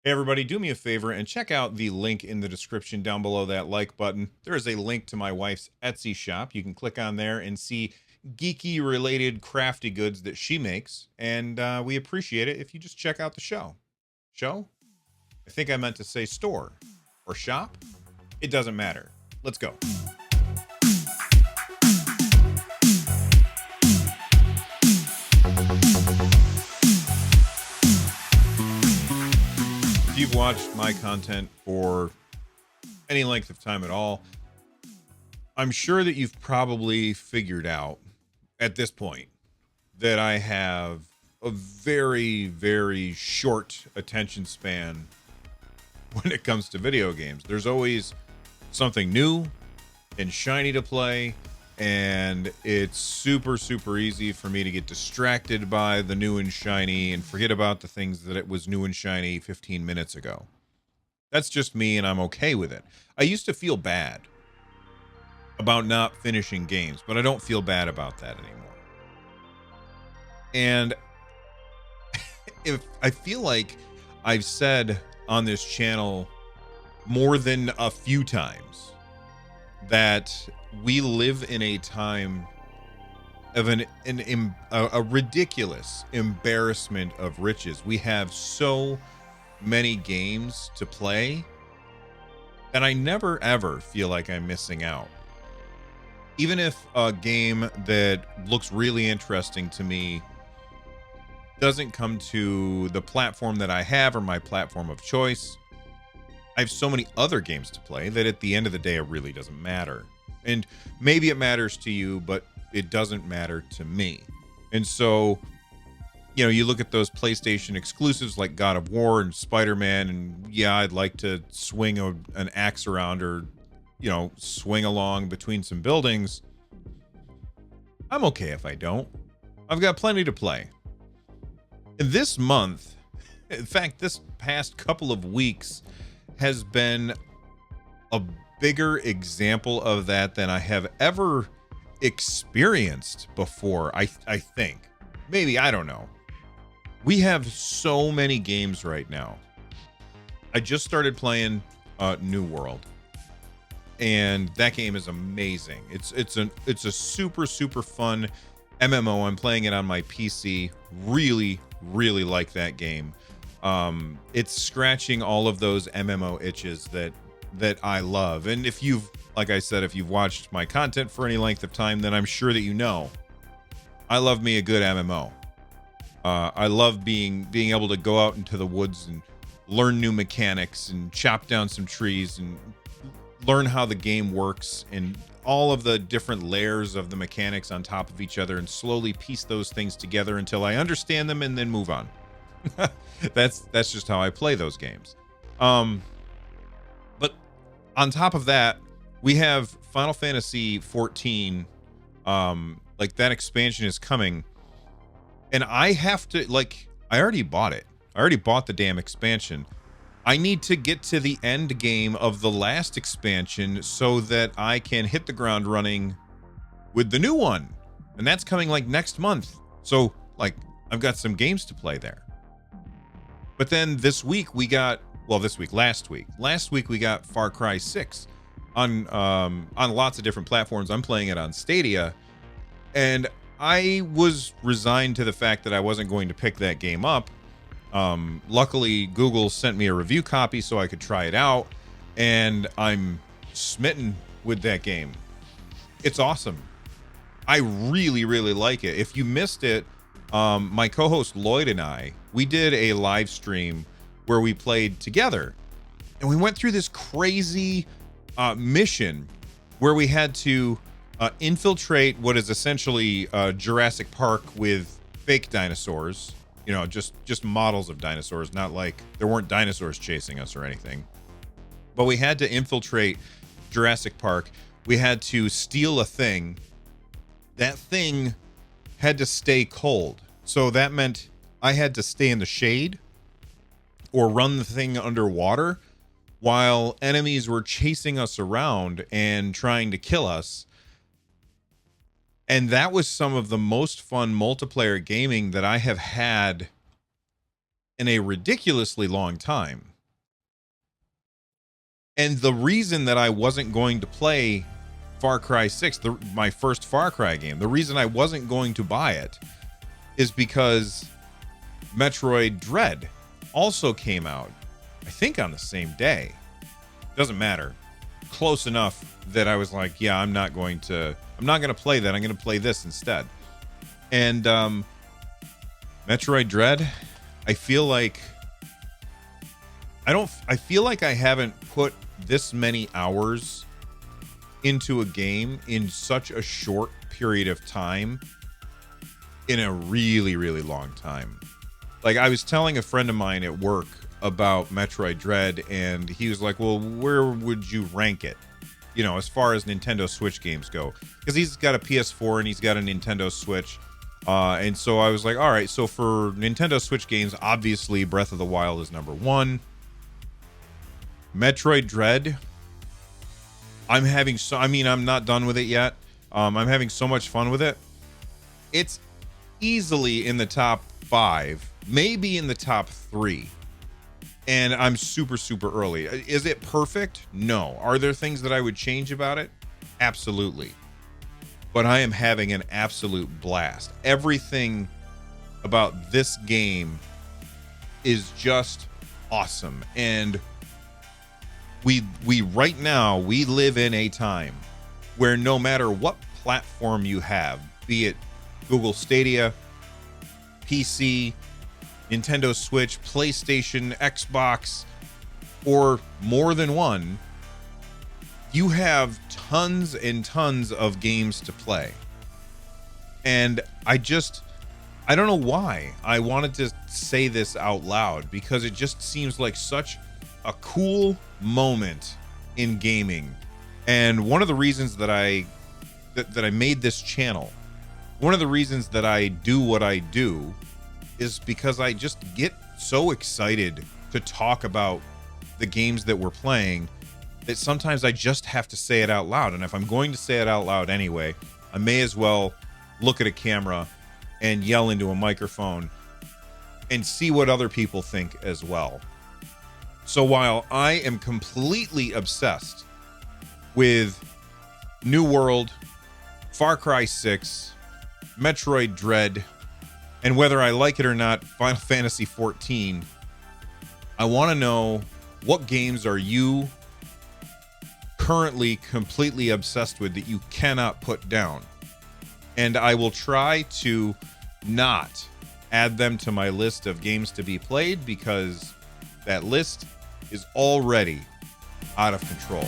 Hey everybody, do me a favor and check out the link in the description down below that like button. There is a link to my wife's Etsy shop. You can click on there and see geeky related crafty goods that she makes. And we appreciate it if you just check out the show. Show? I think I meant to say store or shop. It doesn't matter. Let's go. If you've watched my content for any length of time at all, I'm sure that you've probably figured out at this point that I have a very, very short attention span when it comes to video games. There's always something new and shiny to play, and it's super, super easy for me to get distracted by the new and shiny and forget about the things that it was new and shiny 15 minutes ago. That's just me, and I'm okay with it. I used to feel bad about not finishing games, but I don't feel bad about that anymore. And if I feel like I've said on this channel more than a few times that we live in a time of a ridiculous embarrassment of riches. We have so many games to play, and I never ever feel like I'm missing out. Even if a game that looks really interesting to me doesn't come to the platform that I have or my platform of choice, I have so many other games to play that at the end of the day, it really doesn't matter. And maybe it matters to you, but it doesn't matter to me. And so, you know, you look at those PlayStation exclusives like God of War and Spider-Man, and yeah, I'd like to swing an axe around or, you know, swing along between some buildings. I'm okay if I don't. I've got plenty to play. And this month, in fact, this past couple of weeks has been a bigger example of that than I have ever experienced before. I think. Maybe, I don't know. We have so many games right now. I just started playing New World, and that game is amazing. It's a super, super fun MMO. I'm playing it on my PC. Really, really like that game. It's scratching all of those MMO itches that I love. And if you've, like I said, if you've watched my content for any length of time, then I'm sure that you know I love me a good MMO. I love being able to go out into the woods and learn new mechanics and chop down some trees and learn how the game works and all of the different layers of the mechanics on top of each other and slowly piece those things together until I understand them and then move on. That's just how I play those games. But on top of that, we have Final Fantasy 14. Like that expansion is coming, and I have to, like, I already bought it. I already bought the damn expansion. I need to get to the end game of the last expansion so that I can hit the ground running with the new one. And that's coming like next month. So, like, I've got some games to play there. But then this week we got, well, last week we got Far Cry 6 on lots of different platforms. I'm playing it on Stadia, and I was resigned to the fact that I wasn't going to pick that game up. Luckily, Google sent me a review copy so I could try it out, and I'm smitten with that game. It's awesome. I really, really like it. If you missed it, my co-host Lloyd and we did a live stream where we played together, and we went through this crazy mission where we had to infiltrate what is essentially Jurassic Park with fake dinosaurs. You know, just models of dinosaurs, not like there weren't dinosaurs chasing us or anything. But we had to infiltrate Jurassic Park. We had to steal a thing. That thing had to stay cold. So that meant I had to stay in the shade or run the thing underwater while enemies were chasing us around and trying to kill us. And that was some of the most fun multiplayer gaming that I have had in a ridiculously long time. And the reason that I wasn't going to play Far Cry 6, my first Far Cry game, the reason I wasn't going to buy it is because Metroid Dread also came out, I think on the same day. Doesn't matter. Close enough that I was like, yeah, I'm not going to play that. I'm going to play this instead. And Metroid Dread, I feel like I haven't put this many hours into a game in such a short period of time in a really, really long time. Like, I was telling a friend of mine at work about Metroid Dread, and he was like, well, where would you rank it, you know, as far as Nintendo Switch games go? Because he's got a PS4 and he's got a Nintendo Switch. And so I was like, all right, so for Nintendo Switch games, obviously Breath of the Wild is number one. Metroid Dread, I'm not done with it yet. I'm having so much fun with it. It's easily in the top 5, maybe in the top 3. And I'm super, super early. Is it perfect? No. Are there things that I would change about it? Absolutely. But I am having an absolute blast. Everything about this game is just awesome. And we right now, we live in a time where no matter what platform you have, be it Google Stadia, PC, Nintendo Switch, PlayStation, Xbox, or more than one, you have tons and tons of games to play. And I don't know why I wanted to say this out loud, because it just seems like such a cool moment in gaming. And one of the reasons that I made this channel, one of the reasons that I do what I do, is because I just get so excited to talk about the games that we're playing that sometimes I just have to say it out loud. And if I'm going to say it out loud anyway, I may as well look at a camera and yell into a microphone and see what other people think as well. So while I am completely obsessed with New World, Far Cry 6, Metroid Dread, and whether I like it or not, Final Fantasy 14, I want to know, what games are you currently completely obsessed with that you cannot put down? And I will try to not add them to my list of games to be played, because that list is already out of control.